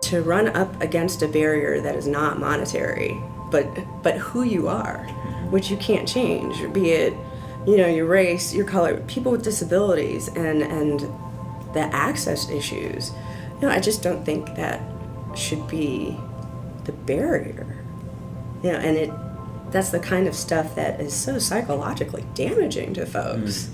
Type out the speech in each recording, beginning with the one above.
to run up against a barrier that is not monetary, but who you are, which you can't change, be it, your race, your color, people with disabilities, and the access issues. I just don't think that should be the barrier. And that's the kind of stuff that is so psychologically damaging to folks.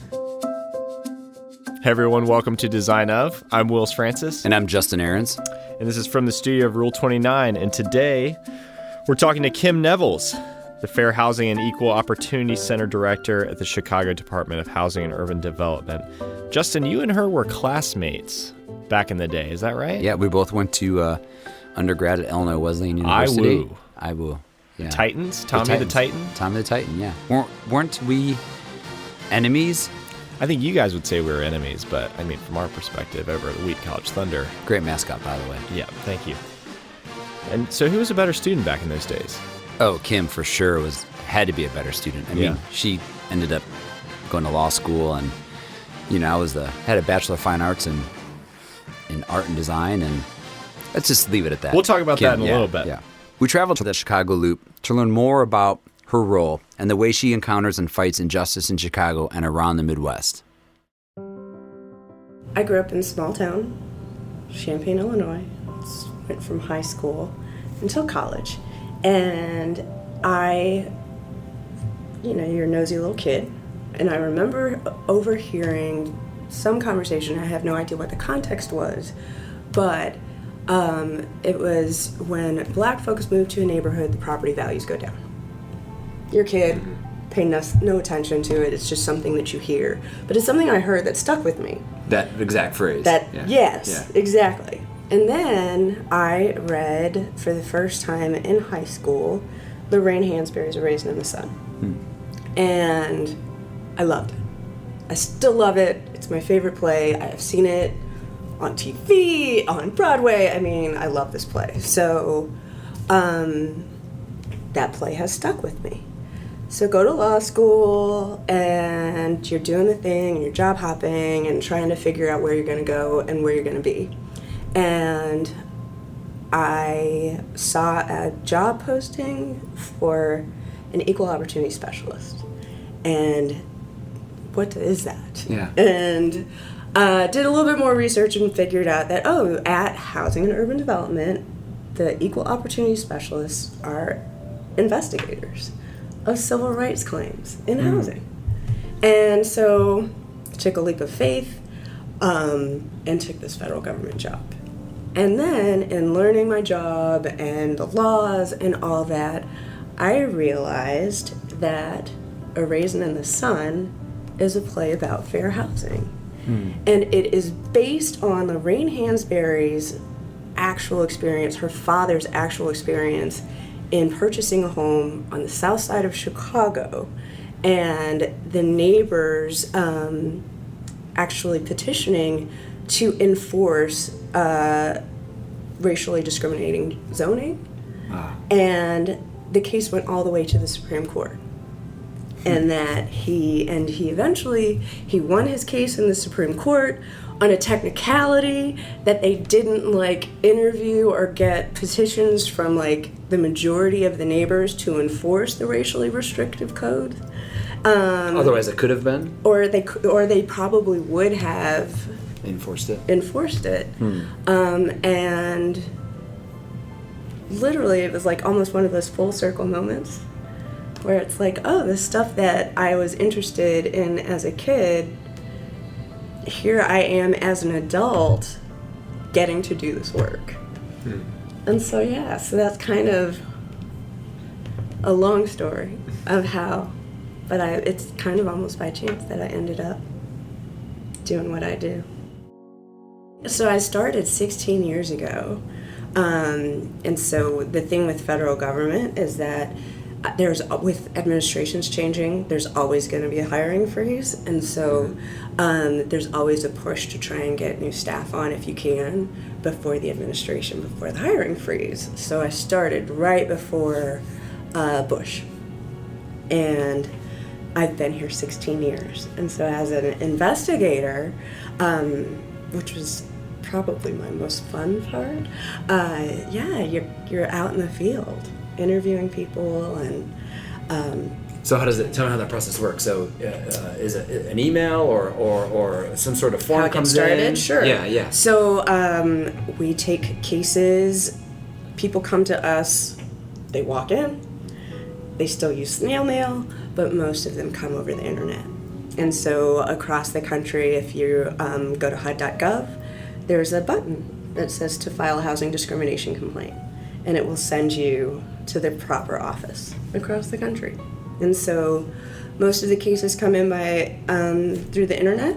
Hey everyone, welcome to Design Of. I'm Wills Francis. And I'm Justin Ahrens. And this is from the studio of Rule 29. And today, we're talking to Kim Nevels, the Fair Housing and Equal Opportunity Center Director at the Chicago Department of Housing and Urban Development. Justin, you and her were classmates back in the day, is that right? Yeah, we both went to undergrad at Illinois Wesleyan University. IWU. Yeah. Titans? Tommy the Titan? Tommy the Titan, yeah. Weren't we enemies? I think you guys would say we were enemies, but I mean, from our perspective over at Wheat College Thunder. Great mascot, by the way. Yeah, thank you. And so who was a better student back in those days? Oh, Kim for sure had to be a better student. I mean, she ended up going to law school, and I had a Bachelor of Fine Arts in art and design, and let's just leave it at that. We'll talk about Kim, that in a little bit. Yeah. We traveled to the Chicago Loop to learn more about her role and the way she encounters and fights injustice in Chicago and around the Midwest. I grew up in a small town, Champaign, Illinois. Went from high school until college. And you're a nosy little kid. And I remember overhearing some conversation. I have no idea what the context was, but it was when black folks move to a neighborhood, the property values go down. Your kid, paying no attention to it. It's just something that you hear. But it's something I heard that stuck with me. That exact phrase. Yes, exactly. And then I read, for the first time in high school, Lorraine Hansberry's A Raisin in the Sun. And I loved it. I still love it. It's my favorite play. I have seen it on TV, on Broadway. I mean, I love this play. So that play has stuck with me. So go to law school, and you're doing the thing, and you're job hopping, and trying to figure out where you're going to go and where you're going to be. And I saw a job posting for an equal opportunity specialist. And what is that? Yeah. And did a little bit more research and figured out that, at Housing and Urban Development, the equal opportunity specialists are investigators of civil rights claims in housing. And so I took a leap of faith and took this federal government job. And then in learning my job and the laws and all that, I realized that A Raisin in the Sun is a play about fair housing. And it is based on Lorraine Hansberry's actual experience, her father's actual experience in purchasing a home on the south side of Chicago, and the neighbors actually petitioning to enforce racially discriminating zoning. Wow. And the case went all the way to the Supreme Court. And that he eventually won his case in the Supreme Court on a technicality that they didn't interview or get petitions from the majority of the neighbors to enforce the racially restrictive code. Otherwise, it could have been, or they probably would have enforced it. And literally, it was almost one of those full circle moments, where it's the stuff that I was interested in as a kid, here I am as an adult getting to do this work. And so that's kind of a long story of how, but it's kind of almost by chance that I ended up doing what I do. So I started 16 years ago, and so the thing with federal government is that with administrations changing, there's always going to be a hiring freeze, and so there's always a push to try and get new staff on if you can before the hiring freeze. So I started right before Bush, and I've been here 16 years. And so as an investigator, which was probably my most fun part. You're out in the field interviewing people and. So tell me how that process works. So is it an email or some sort of form how it comes gets started? in? Sure. Yeah. So we take cases. People come to us. They walk in. They still use snail mail, but most of them come over the internet. And so across the country, if you go to HUD.gov, there's a button that says to file a housing discrimination complaint, and it will send you to the proper office across the country. And so most of the cases come in by through the internet,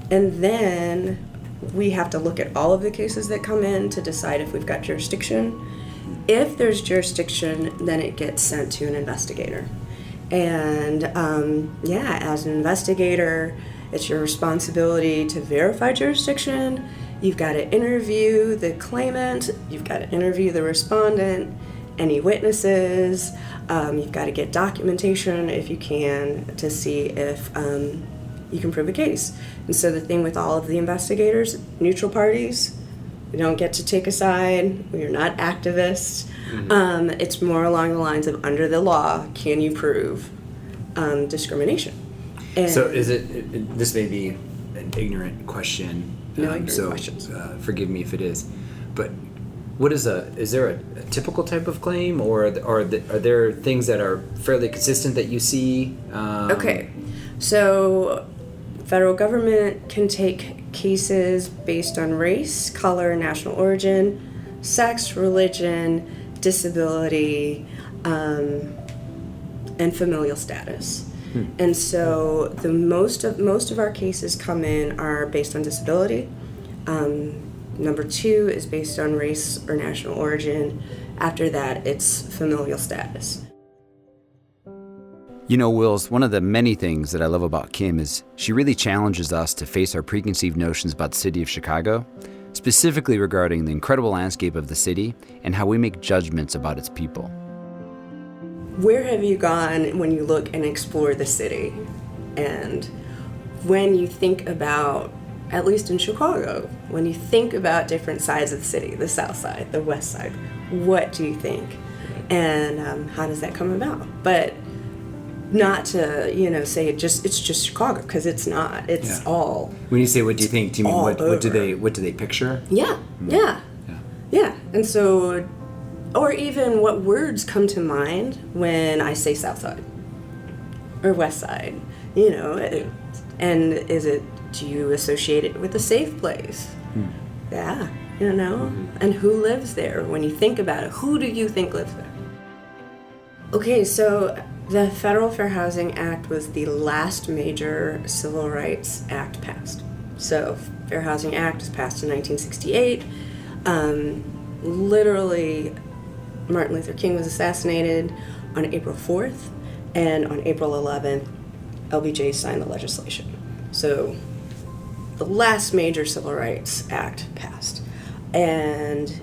and then we have to look at all of the cases that come in to decide if we've got jurisdiction. If there's jurisdiction, then it gets sent to an investigator. And as an investigator, it's your responsibility to verify jurisdiction. You've got to interview the claimant, you've got to interview the respondent, any witnesses, you've got to get documentation if you can to see if you can prove a case. And so the thing with all of the investigators, neutral parties, we don't get to take a side, we are not activists. It's more along the lines of under the law, can you prove discrimination? And So is it, this may be an ignorant question. No ignorant questions. Forgive me if it is, but is there a typical type of claim, or are there things that are fairly consistent that you see? Okay, so federal government can take cases based on race, color, national origin, sex, religion, disability, and familial status. And so the most of our cases come in are based on disability. Number 2 is based on race or national origin. After that, it's familial status. You know, Wills, one of the many things that I love about Kim is she really challenges us to face our preconceived notions about the city of Chicago, specifically regarding the incredible landscape of the city and how we make judgments about its people. Where have you gone when you look and explore the city? And when you think about, at least in Chicago, when you think about different sides of the city, the south side, the west side, what do you think? And how does that come about? But not to, say it's just Chicago, because it's not. It's all. When you say what do you think, do you mean what do they picture? Yeah. And so, or even what words come to mind when I say south side or west side, and do you associate it with a safe place? Yeah, and who lives there? When you think about it, who do you think lives there? Okay, so the Federal Fair Housing Act was the last major civil rights act passed. So Fair Housing Act was passed in 1968. Literally, Martin Luther King was assassinated on April 4th, and on April 11th, LBJ signed the legislation. So the last major civil rights act passed. And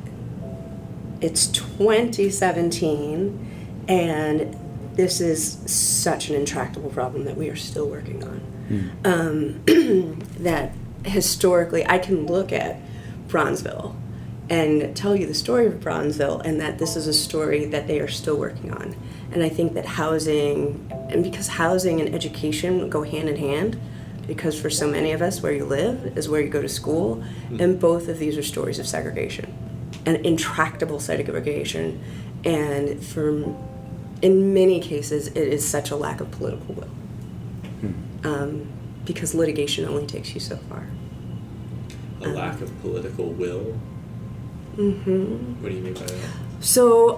it's 2017, and this is such an intractable problem that we are still working on. That historically, I can look at Bronzeville and tell you the story of Bronzeville, and that this is a story that they are still working on. And I think that housing, and because housing and education go hand in hand, because for so many of us, where you live is where you go to school, and both of these are stories of segregation, and intractable segregation, and in many cases, it is such a lack of political will, because litigation only takes you so far. A lack of political will? What do you mean by that? So,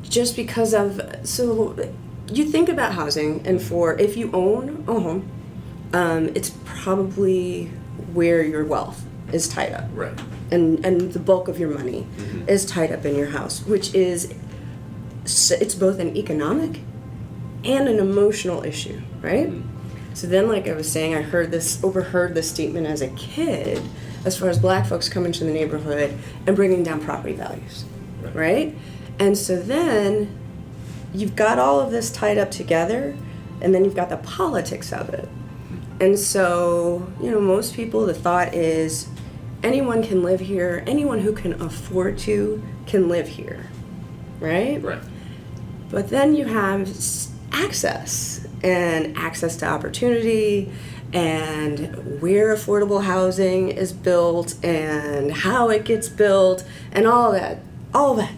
just because you think about housing, and if you own a home, it's probably where your wealth is tied up. Right. And the bulk of your money is tied up in your house, which is, it's both an economic and an emotional issue, right? So then, like I was saying, I overheard this statement as a kid, as far as black folks coming to the neighborhood and bringing down property values, right? And so then you've got all of this tied up together, and then you've got the politics of it. And so, most people, the thought is anyone can live here, anyone who can afford to can live here, right? Right. But then you have access to opportunity and where affordable housing is built and how it gets built and all that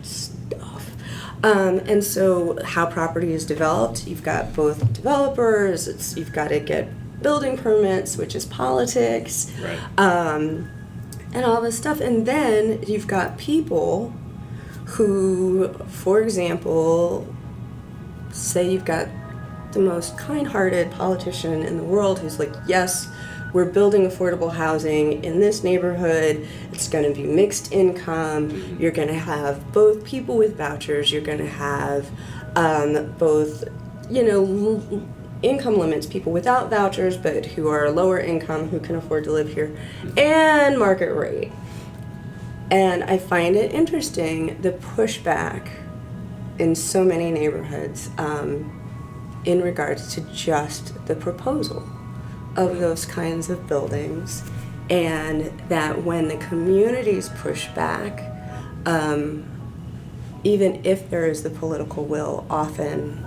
stuff. And so how property is developed, you've got both developers, you've got to get building permits, which is politics, Right. And all this stuff. And then you've got people who, for example, say you've got the most kind-hearted politician in the world who's like, yes, we're building affordable housing in this neighborhood. It's going to be mixed income. You're going to have both people with vouchers. You're going to have both, income limits, people without vouchers but who are lower income who can afford to live here, and market rate. And I find it interesting, the pushback in so many neighborhoods in regards to just the proposal of those kinds of buildings, and that when the communities push back, even if there is the political will, often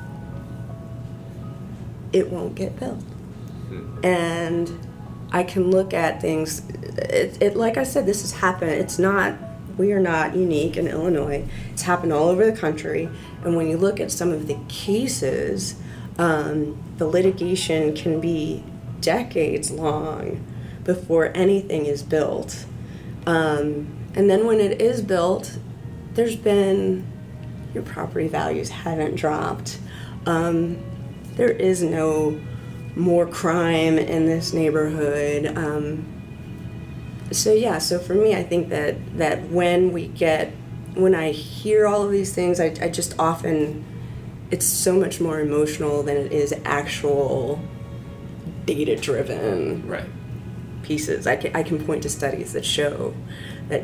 it won't get built. And I can look at things, it like I said, this has happened. We are not unique in Illinois. It's happened all over the country. And when you look at some of the cases, the litigation can be decades long before anything is built. And then when it is built, your property values haven't dropped. There is no more crime in this neighborhood. So for me, I think that when I hear all of these things, I just often, it's so much more emotional than it is actual data-driven Right. pieces. I can point to studies that show that,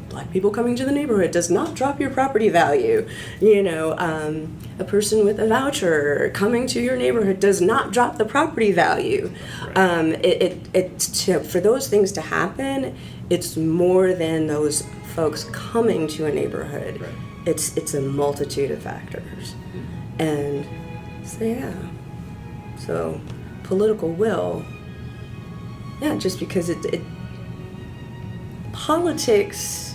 Black people coming to the neighborhood does not drop your property value. A person with a voucher coming to your neighborhood does not drop the property value. Right. For those things to happen, it's more than those folks coming to a neighborhood. Right. It's a multitude of factors. And so political will, just because politics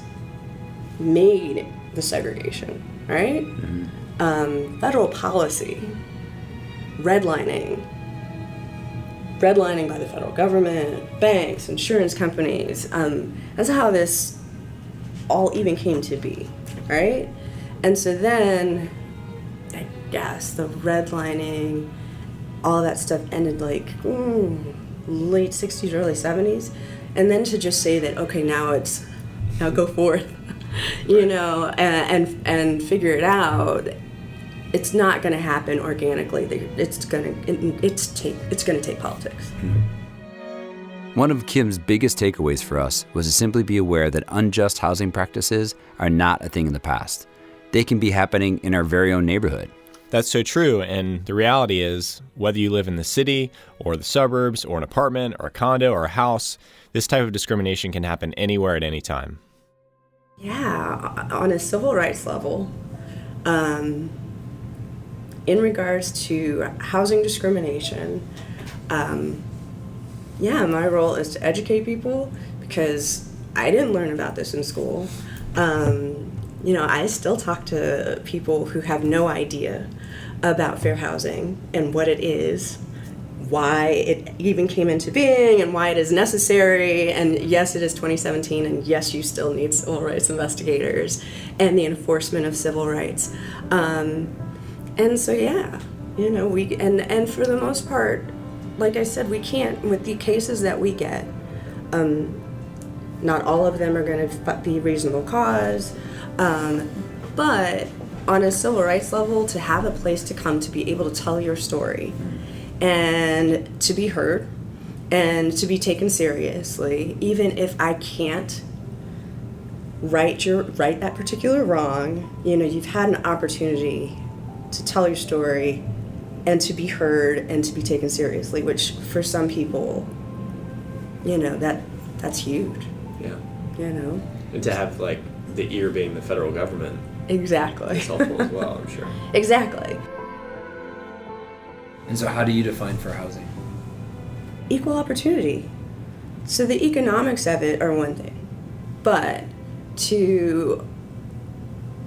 made the segregation, right? Federal policy, redlining by the federal government, banks, insurance companies. That's how this all even came to be, right? And so then, I guess, the redlining, all that stuff ended like late 60s, early 70s. And then to just say that, okay, now go forth, and figure it out. It's not going to happen organically. It's going to take politics. One of Kim's biggest takeaways for us was to simply be aware that unjust housing practices are not a thing in the past. They can be happening in our very own neighborhood. That's so true, and the reality is, whether you live in the city or the suburbs or an apartment or a condo or a house, this type of discrimination can happen anywhere at any time. Yeah, on a civil rights level, in regards to housing discrimination, my role is to educate people, because I didn't learn about this in school. I still talk to people who have no idea about fair housing and what it is, why it even came into being, and why it is necessary. And yes, it is 2017, and yes, you still need civil rights investigators and the enforcement of civil rights. And so, we and for the most part, like I said, we can't, with the cases that we get, not all of them are going to be reasonable cause, but on a civil rights level, to have a place to come to be able to tell your story and to be heard and to be taken seriously, even if I can't right that particular wrong, you've had an opportunity to tell your story and to be heard and to be taken seriously, which for some people, that's huge, Yeah. And to have, like, the ear being the federal government Exactly. is helpful as well, I'm sure. Exactly. And so how do you define fair housing? Equal opportunity. So the economics of it are one thing, but to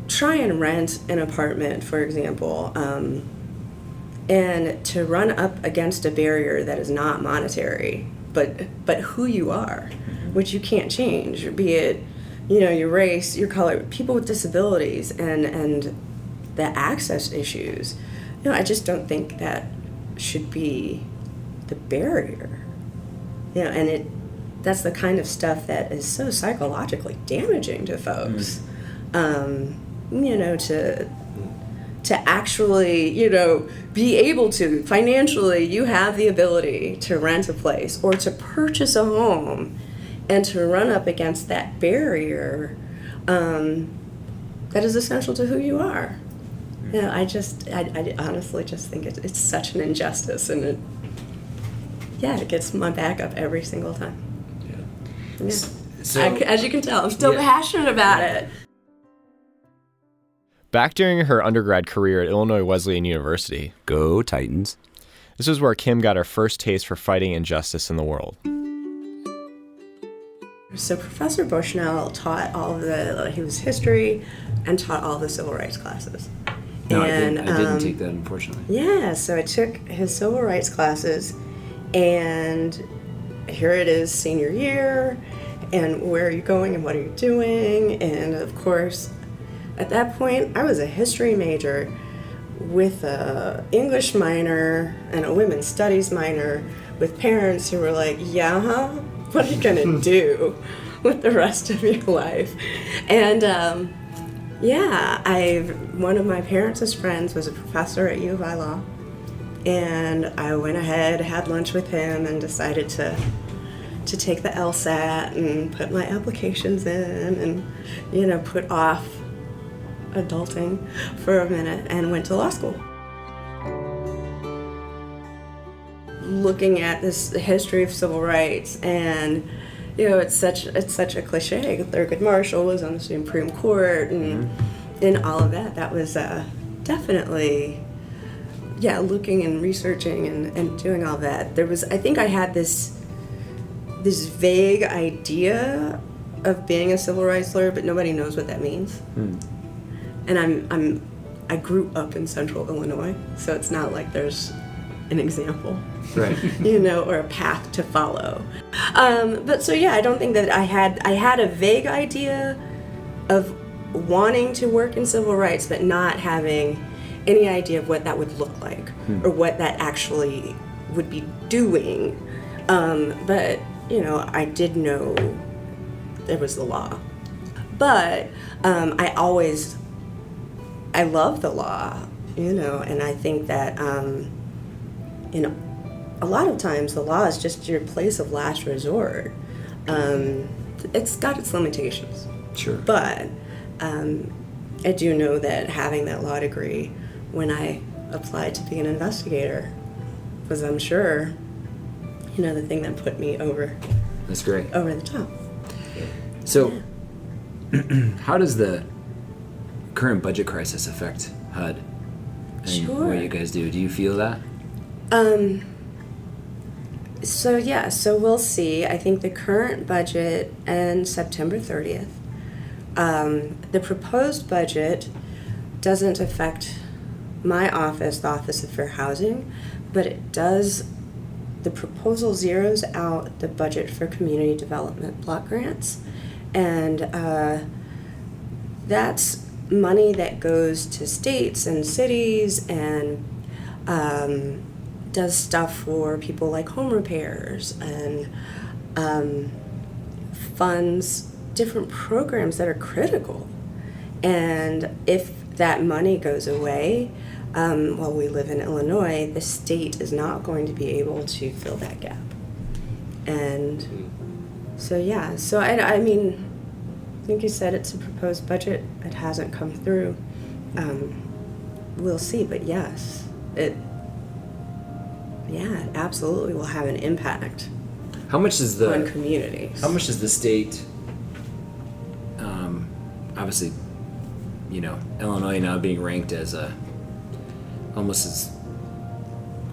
try and rent an apartment, for example, and to run up against a barrier that is not monetary, but who you are, which you can't change, be it, your race, your color, people with disabilities, and the access issues. I just don't think that should be the barrier. And that's the kind of stuff that is so psychologically damaging to folks. To actually, be able to, financially, you have the ability to rent a place or to purchase a home, and to run up against that barrier that is essential to who you are. I honestly just think it's such an injustice, and it gets my back up every single time. Yeah. So, As you can tell, I'm still passionate about it. Back during her undergrad career at Illinois Wesleyan University, Go Titans. this is where Kim got her first taste for fighting injustice in the world. So Professor Bushnell taught he was history and taught all the civil rights classes. no, And, I didn't take that, unfortunately. Yeah, so I took his civil rights classes, and here it is, senior year, and where are you going and what are you doing? And of course, at that point, I was a history major with a English minor and a women's studies minor, with parents who were like, what are you gonna do with the rest of your life? And one of my parents' friends was a professor at U of I Law, and I went ahead, had lunch with him, and decided to take the LSAT and put my applications in, and put off adulting for a minute, and went to law school. Looking at this history of civil rights, and it's such a cliche. Thurgood Marshall was on the Supreme Court, and all of that. That was definitely, looking and researching and doing all that. I think I had this vague idea of being a civil rights lawyer, but nobody knows what that means. And I grew up in Central Illinois, so it's not like there's an example. Right. Or a path to follow. But so I don't think that I had a vague idea of wanting to work in civil rights, but not having any idea of what that would look like or what that actually would be doing. But I did know there was the law. But I love the law, and I think that a lot of times the law is just your place of last resort. It's got its limitations. Sure. But I do know that having that law degree when I applied to be an investigator was, I'm sure, the thing that put me over. That's great. Over the top. So, how does the current budget crisis affect HUD and Sure. what you guys do? Do you feel that? So we'll see. I think the current budget ends September 30th. The proposed budget doesn't affect my office, the Office of Fair Housing, but it does. The proposal zeroes out the budget for community development block grants, and that's money that goes to states and cities and does stuff for people like home repairs and funds different programs that are critical. And if that money goes away, while we live in Illinois, the state is not going to be able to fill that gap. And so I mean, I think you said it's a proposed budget. It hasn't come through. We'll see, but yes, yeah, it absolutely will have an impact How much is on communities. How much does the state, obviously, Illinois now being ranked as almost as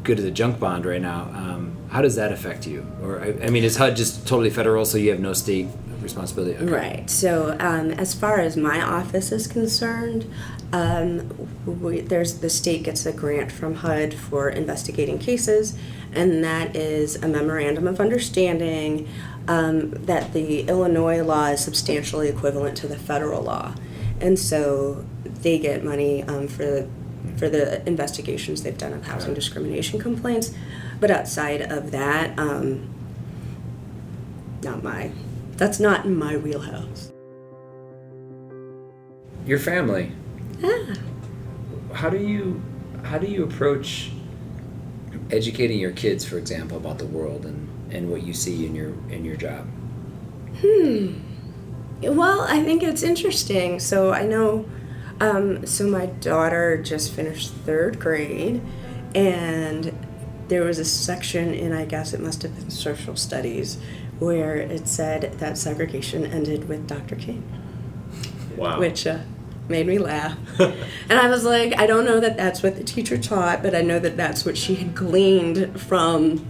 good as a junk bond right now, how does that affect you? Or, I mean, is HUD just totally federal, so you have no state responsibility? Okay. Right. So as far as my office is concerned, the state gets a grant from HUD for investigating cases, and that is a memorandum of understanding that the Illinois law is substantially equivalent to the federal law, and so they get money for the investigations they've done of housing discrimination complaints. But outside of that, that's not in my wheelhouse. Your family. Ah. How do you approach educating your kids, for example, about the world and what you see in your job? Well, I think it's interesting. So I know, so my daughter just finished 3rd grade, and there was a section in, I guess it must have been social studies, where it said that segregation ended with Dr. King. Wow. Which made me laugh. And I was like, I don't know that that's what the teacher taught, but I know that that's what she had gleaned from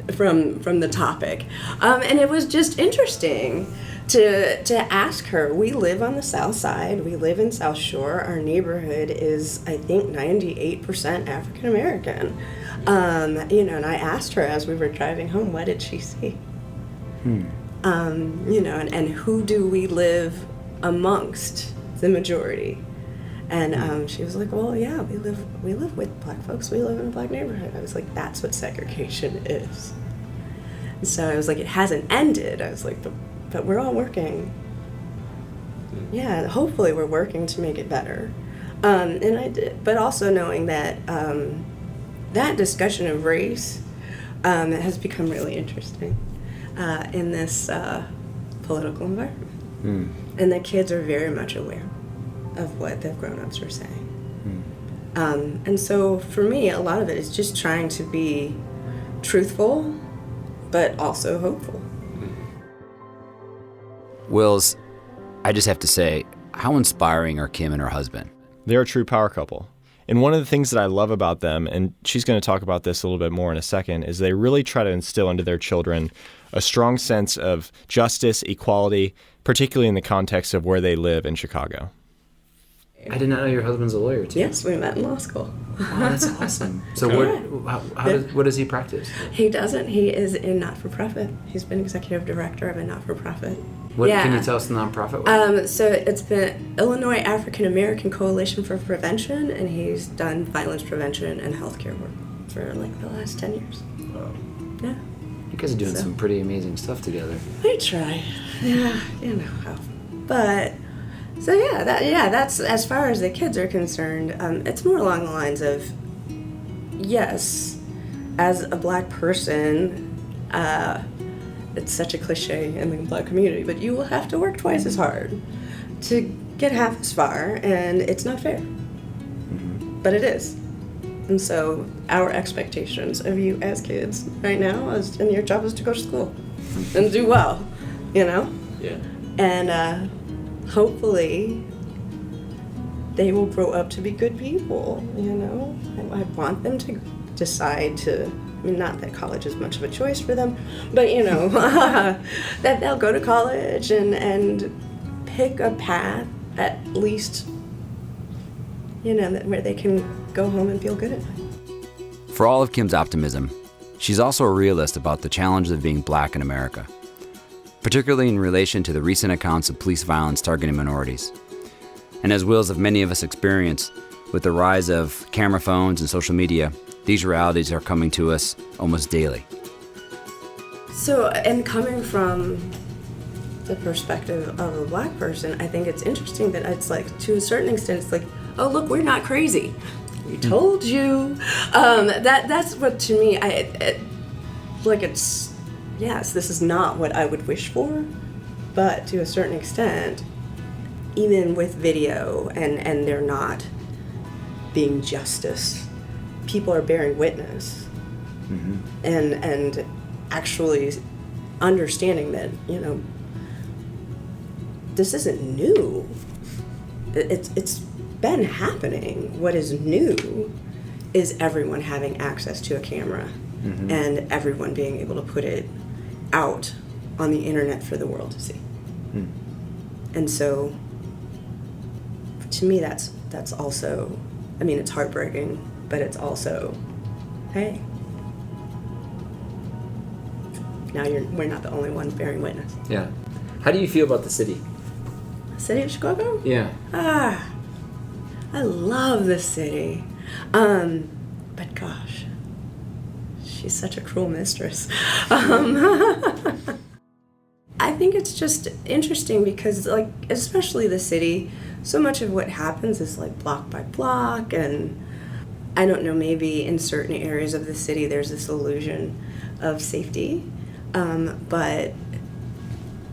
the topic. And it was just interesting to ask her. We live on the South Side. We live in South Shore. Our neighborhood is, I think, 98% African American. And I asked her as we were driving home, what did she see? And who do we live amongst the majority? And she was like, well, yeah, we live with black folks. We live in a black neighborhood. I was like, that's what segregation is. And so I was like, it hasn't ended. I was like, but we're all working. Yeah, hopefully we're working to make it better. And I did, but also knowing that that discussion of race has become really interesting in this political environment. And the kids are very much aware of what the grown-ups are saying. And so for me, a lot of it is just trying to be truthful, but also hopeful. Wills, I just have to say, how inspiring are Kim and her husband? They're a true power couple. And one of the things that I love about them, and she's going to talk about this a little bit more in a second, is they really try to instill into their children a strong sense of justice, equality, particularly in the context of where they live in Chicago. I did not know your husband's a lawyer, too. Yes, we met in law school. Oh, that's awesome. So what does he practice? He doesn't. He is in not-for-profit. He's been executive director of a not-for-profit. What can you tell us the nonprofit was? So it's been Illinois African American Coalition for Prevention, and he's done violence prevention and healthcare work for like the last 10 years. Wow. Yeah. You guys are doing some pretty amazing stuff together. We try. Yeah, you know how. But so that's as far as the kids are concerned. It's more along the lines of, yes, as a black person, it's such a cliche in the black community, but you will have to work twice as hard to get half as far, and it's not fair. But it is. And so our expectations of you as kids right now and your job is to go to school and do well, Yeah. And hopefully they will grow up to be good people, I want them to decide to, not that college is much of a choice for them, but that they'll go to college and pick a path at least, where they can go home and feel good at night. For all of Kim's optimism, she's also a realist about the challenges of being black in America, particularly in relation to the recent accounts of police violence targeting minorities. And as Wills of many of us experience, with the rise of camera phones and social media, these realities are coming to us almost daily. So, and coming from the perspective of a black person, I think it's interesting that it's like, to a certain extent, it's like, oh, look, we're not crazy. We told you. That's what, to me, it's, yes, this is not what I would wish for, but to a certain extent, even with video and they're not being justice, people are bearing witness and actually understanding that, this isn't new. It's been happening. What is new is everyone having access to a camera and everyone being able to put it out on the internet for the world to see. And so, to me, that's also, it's heartbreaking, but it's also, hey, now we're not the only ones bearing witness. Yeah. How do you feel about the city? City of Chicago? Yeah. I love the city. But gosh, she's such a cruel mistress. I think it's just interesting because, especially the city, so much of what happens is block by block, and I don't know, maybe in certain areas of the city there's this illusion of safety, but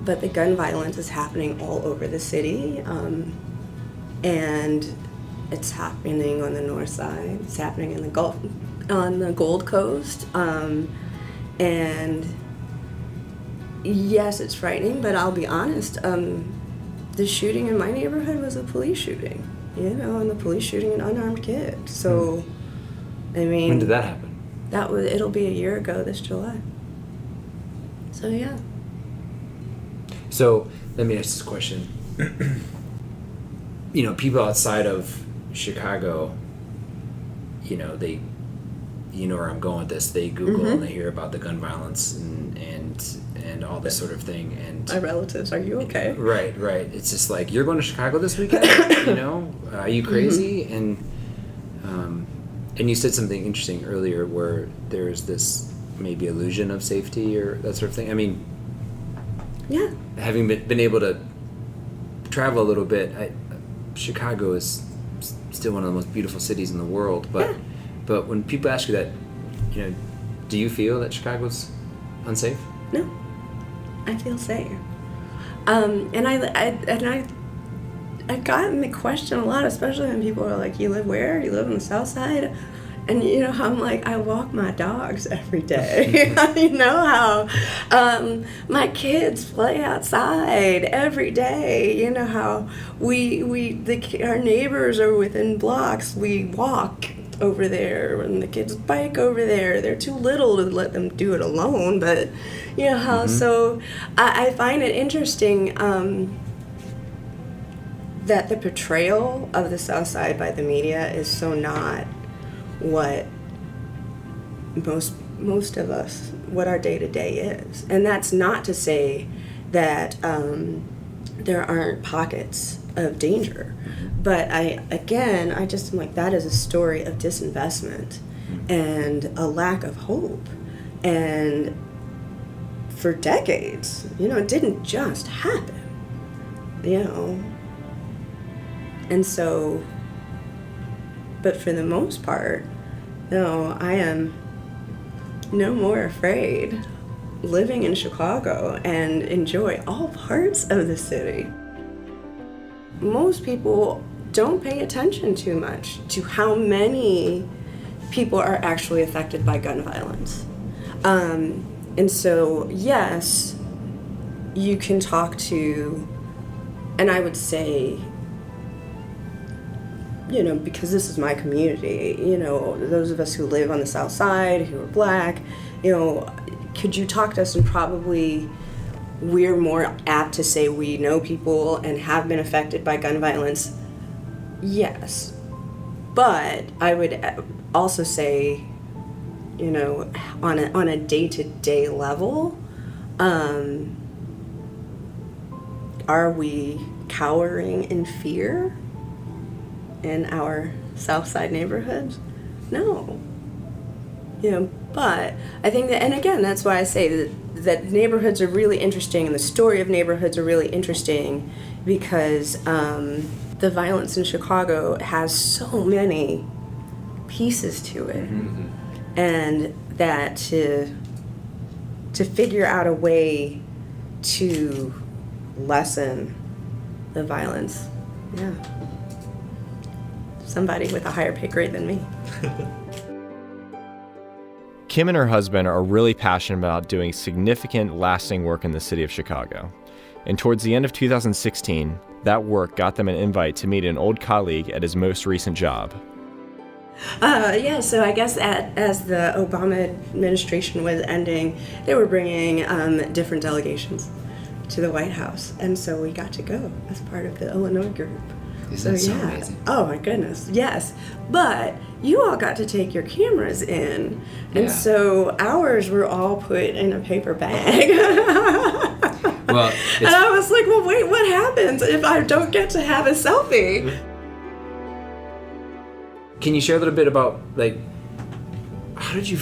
the gun violence is happening all over the city, and it's happening on the north side, it's happening in on the Gold Coast, and yes, it's frightening, but I'll be honest, the shooting in my neighborhood was a police shooting, and the police shooting an unarmed kid. So, when did that happen? It'll be a year ago this July. So, yeah. So, let me ask this question. People outside of Chicago, they, where I'm going with this, they Google and they hear about the gun violence and all this sort of thing, and my relatives, are you okay? Right. It's just you're going to Chicago this weekend, are you crazy? And you said something interesting earlier where there's this maybe illusion of safety or that sort of thing. Yeah. Having been able to travel a little bit, Chicago is still one of the most beautiful cities in the world, but when people ask you that, do you feel that Chicago's unsafe? No, I feel safe. And I've gotten the question a lot, especially when people are like, "You live where? You live on the South Side?" And I'm I walk my dogs every day. How my kids play outside every day. How our neighbors are within blocks. We walk over there, and the kids bike over there. They're too little to let them do it alone, but how. So I find it interesting that the portrayal of the South Side by the media is so not what most of us, what our day-to-day is. And that's not to say that there aren't pockets of danger, but I just am that is a story of disinvestment and a lack of hope, and for decades, it didn't just happen, and so, but for the most part, no, I am no more afraid living in Chicago and enjoy all parts of the city. Most people don't pay attention too much to how many people are actually affected by gun violence. And so, yes, you can talk to, and I would say, because this is my community, those of us who live on the South Side, who are Black, could you talk to us, and probably we're more apt to say we know people and have been affected by gun violence. Yes. But I would also say, on a day-to-day level, are we cowering in fear in our South Side neighborhoods? No. But I think that, and again, that's why I say that neighborhoods are really interesting, and the story of neighborhoods are really interesting, because the violence in Chicago has so many pieces to it, and that to figure out a way to lessen the violence, somebody with a higher pay grade than me. Kim and her husband are really passionate about doing significant, lasting work in the city of Chicago. And towards the end of 2016, that work got them an invite to meet an old colleague at his most recent job. So I guess as the Obama administration was ending, they were bringing different delegations to the White House. And so we got to go as part of the Illinois group. Isn't that so amazing? Oh my goodness, yes. But you all got to take your cameras in. And so ours were all put in a paper bag. Well, and I was like, well, wait, what happens if I don't get to have a selfie? Can you share a little bit about, like, how did you,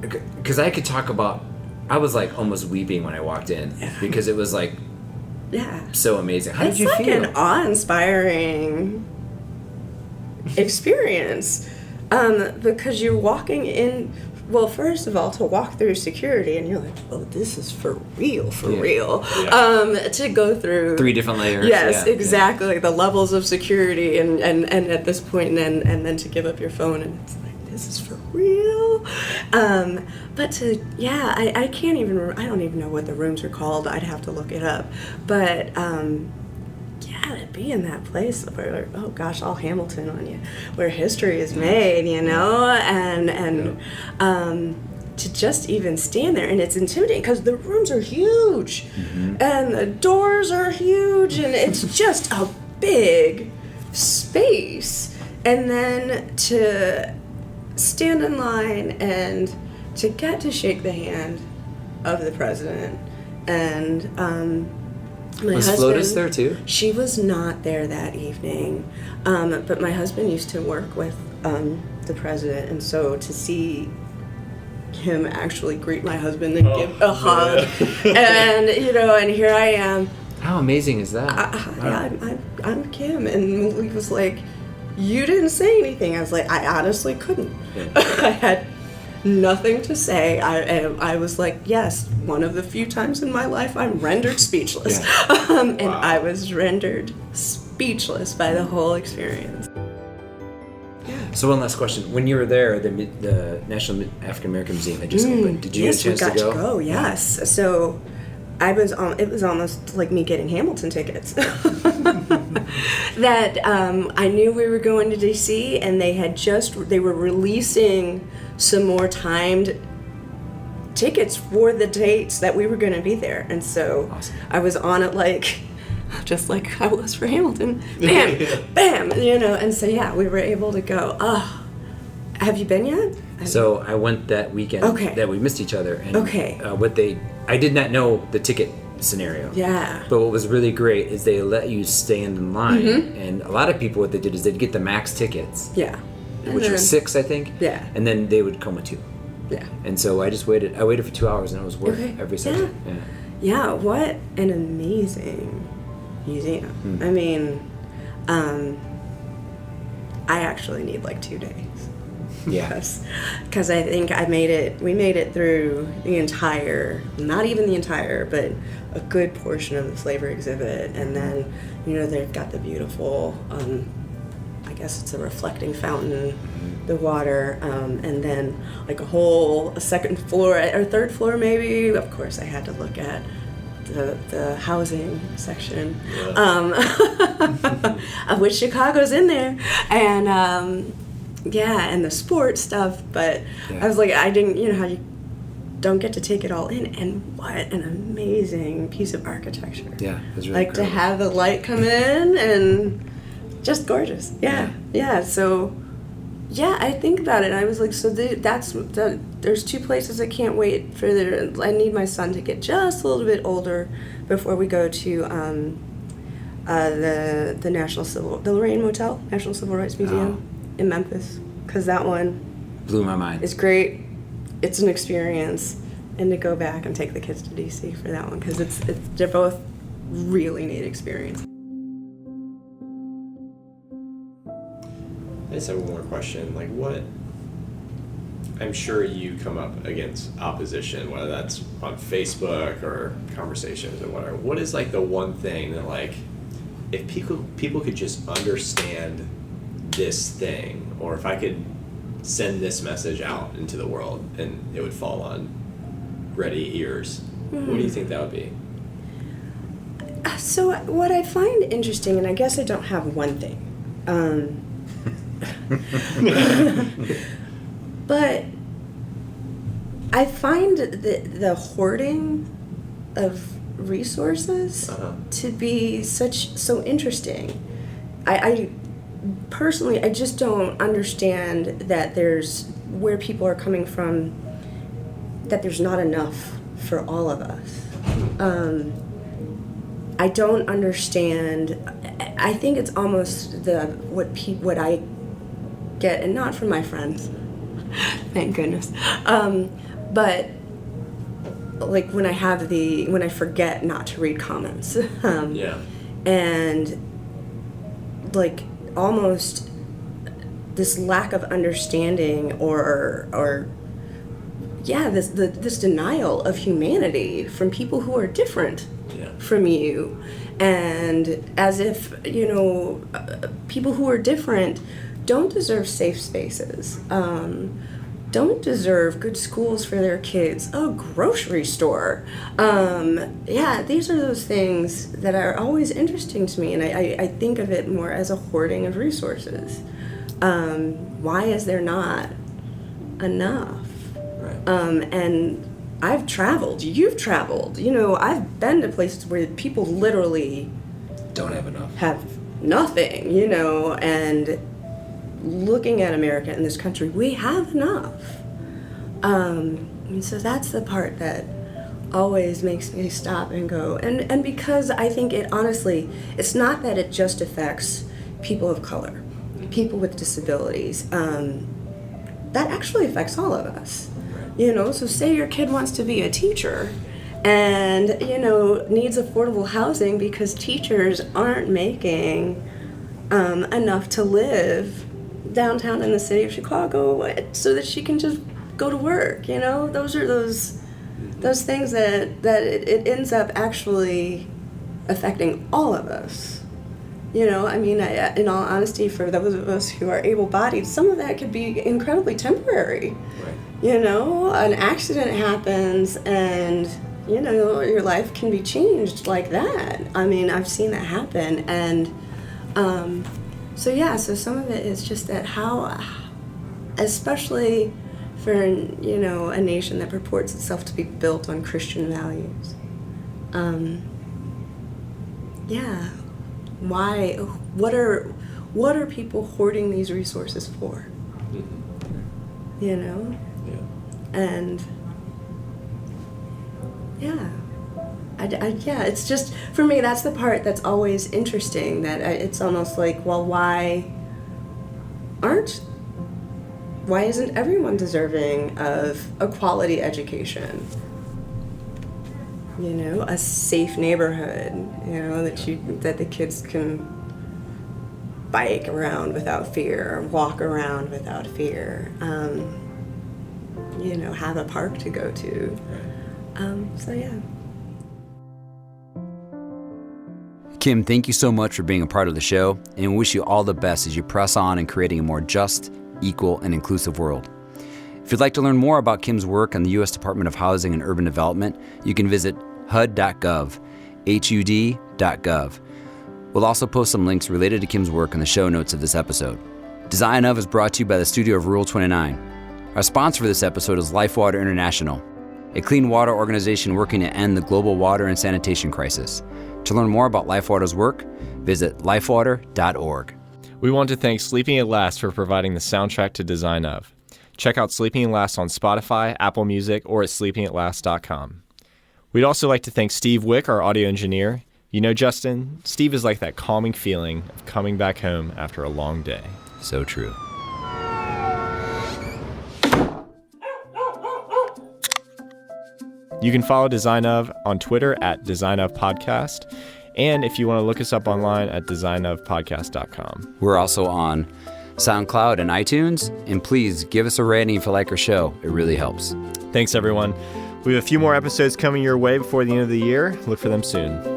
because I could talk about, I was like almost weeping when I walked in because it was like, so amazing. How did you feel? It's like an awe-inspiring experience because you're walking in, well, first of all, to walk through security and you're like, oh, this is for real. To go through 3 different layers. Yes, exactly. The levels of security and at this point and then to give up your phone and it's like, this is for real. But to, I can't even, I don't even know what the rooms are called. I'd have to look it up. But, to be in that place where, oh gosh, all Hamilton on you, where history is made, you know, and to just even stand there, and it's intimidating because the rooms are huge, and the doors are huge, and it's just a big space, and then to stand in line and to get to shake the hand of the president, and was Flotus there too? She was not there that evening, but my husband used to work with the president, and so to see him actually greet my husband and give a hug, and and here I am. How amazing is that? I'm Kim, and he was like, "You didn't say anything." I was like, "I honestly couldn't. I had nothing to say." I was like, yes, one of the few times in my life I'm rendered speechless. And I was rendered speechless by the whole experience. So one last question. When you were there, the National African American Museum had just opened. Did you get a chance to go? Yes, we got to go, yes. So it was almost like me getting Hamilton tickets. That I knew we were going to DC, and they were releasing some more timed tickets for the dates that we were going to be there, and so awesome. I was on it just like I was for Hamilton, bam, bam, and so we were able to go. Have you been yet? So I went that weekend. Okay. That we missed each other, and I did not know the ticket scenario. Yeah. But what was really great is they let you stand in line, and a lot of people, what they did is they'd get the max tickets. Yeah. Which was 6, I think. Yeah. And then they would come with 2. Yeah. And so I just waited. I waited for 2 hours, and it was worth every second. Yeah. What an amazing museum. I mean, I actually need 2 days. Yes, because I think we made it through the entire, not even the entire, but a good portion of the slavery exhibit, and then they've got the beautiful, I guess it's a reflecting fountain, the water, and then a second floor or third floor maybe. Of course, I had to look at the housing section, of which Chicago's in there, and. And the sports stuff, but I was like, I didn't, how you don't get to take it all in, and what an amazing piece of architecture. Yeah, it was really to have the light come in, and just gorgeous. So, I think about it, and I was like, so there's 2 places I can't wait for. I need my son to get just a little bit older before we go to the the Lorraine Motel, National Civil Rights Museum. In Memphis, because that one blew my mind. It's great. It's an experience, and to go back and take the kids to DC for that one, because they're both really neat experience. I just have one more question. What? I'm sure you come up against opposition, whether that's on Facebook or conversations or whatever. What is the one thing that if people could just understand this thing, or if I could send this message out into the world and it would fall on ready ears, what do you think that would be? So what I find interesting, and I guess I don't have one thing, but I find the hoarding of resources to be so interesting. I personally, I just don't understand that there's where people are coming from, that there's not enough for all of us. I don't understand. I think it's almost what I get, and not from my friends, thank goodness. But like when I forget not to read comments, and like almost this lack of understanding or this denial of humanity from people who are different from you, and as if people who are different don't deserve safe spaces, don't deserve good schools for their kids, a grocery store. These are those things that are always interesting to me, and I think of it more as a hoarding of resources. Why is there not enough? Right. And I've traveled, you've traveled, I've been to places where people literally don't have enough. Have nothing, and looking at America and this country, we have enough. And so that's the part that always makes me stop and go. And because I think it's not that it just affects people of color, people with disabilities. That actually affects all of us. So say your kid wants to be a teacher and, needs affordable housing because teachers aren't making enough to live downtown in the city of Chicago so that she can just go to work. Those are those things that it ends up actually affecting all of us. In all honesty, for those of us who are able-bodied, some of that could be incredibly temporary. Right. An accident happens and, your life can be changed like that. I've seen that happen. And so some of it is just that how, especially for, a nation that purports itself to be built on Christian values. Why? What are people hoarding these resources for? And it's just, for me, that's the part that's always interesting. That it's almost like, well, why isn't everyone deserving of a quality education? A safe neighborhood, that the kids can bike around without fear, or walk around without fear, have a park to go to. Kim, thank you so much for being a part of the show, and we wish you all the best as you press on in creating a more just, equal, and inclusive world. If you'd like to learn more about Kim's work on the U.S. Department of Housing and Urban Development, you can visit HUD.gov, HUD.gov. We'll also post some links related to Kim's work in the show notes of this episode. Design Of is brought to you by the studio of Rural 29. Our sponsor for this episode is Life Water International, a clean water organization working to end the global water and sanitation crisis. To learn more about Life Water's work, visit lifewater.org. We want to thank Sleeping at Last for providing the soundtrack to Design Of. Check out Sleeping at Last on Spotify, Apple Music, or at sleepingatlast.com. We'd also like to thank Steve Wick, our audio engineer. Justin, Steve is like that calming feeling of coming back home after a long day. So true. You can follow Design Of on Twitter at Design Of Podcast. And if you want to look us up online at designofpodcast.com. We're also on SoundCloud and iTunes. And please give us a rating if you like our show. It really helps. Thanks, everyone. We have a few more episodes coming your way before the end of the year. Look for them soon.